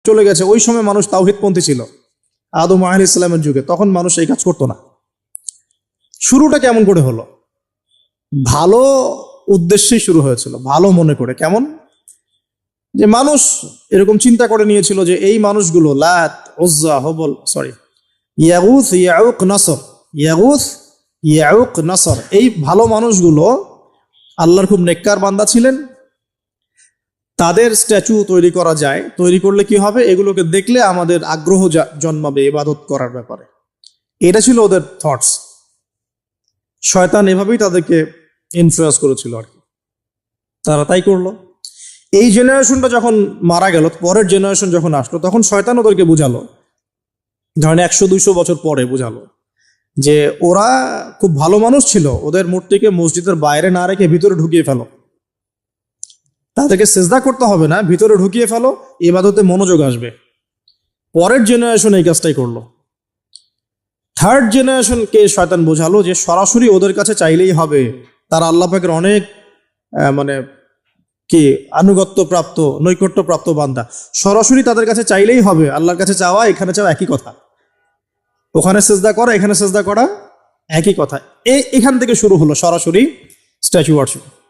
চলে গেছে, ওই সময় মানুষ তাওহীদপন্থী ছিল আদম আলাইহিস সালামের যুগে, তখন মানুষ এই কাজ করতো না। শুরুটা কেমন করে হলো? ভালো উদ্দেশ্যেই শুরু হয়েছিল, ভালো মনে করে। কেমন? যে মানুষ এরকম চিন্তা করে নিয়েছিল যে এই মানুষগুলো লাত, উজ্জা, হবল, সরি, ইয়াগুস, ইয়াউক, নাসর, ইয়াগুস, ইয়াউক, নাসর, এই ভালো মানুষগুলো আল্লাহর খুব নেককার বান্দা ছিলেন। তাদের স্ট্যাচু তৈরি করা যায়, তৈরি করলে কি হবে? এগুলোকে দেখলে আমাদের আগ্রহ জন্মাবে ইবাদত করার ব্যাপারে। এটা ছিল ওদের থটস। শয়তান এভাবেই তাদেরকে ইনফ্লুয়েন্স করেছিল আর কি, তারা তাই করলো। এই জেনারেশনটা যখন মারা গেল, পরের জেনারেশন যখন আসলো, তখন শয়তান ওদেরকে বুঝালো, ধরেন 100-200 বছর পরে বুঝালো যে ওরা খুব ভালো মানুষ ছিল, ওদের মূর্তিকে মসজিদের বাইরে না রেখে ভিতরে ঢুকিয়ে ফেলো, তাদেরকে সেজদা করতে হবে না, ভিতরে ঢুকিয়ে ফেলো, ইবাদতে মনোযোগ আসবে। পরের জেনারেশন এই কাজটাই করলো। থার্ড জেনারেশনকে শয়তান বোঝালো যে সরাসরি ওদের কাছে চাইলেই হবে, তারা আল্লাহ পাকের অনেক মানে কি আনুগত্য প্রাপ্ত, নৈকট্য প্রাপ্ত বান্দা, সরাসরি তাদের কাছে চাইলেই হবে। আল্লাহর কাছে চাওয়া, এখানে চাওয়া একই কথা, ওখানে সেজদা করা, এখানে সেজদা করা একই কথা। এখান থেকে শুরু হলো সরাসরি স্ট্যাচু ওয়ার্শিপ।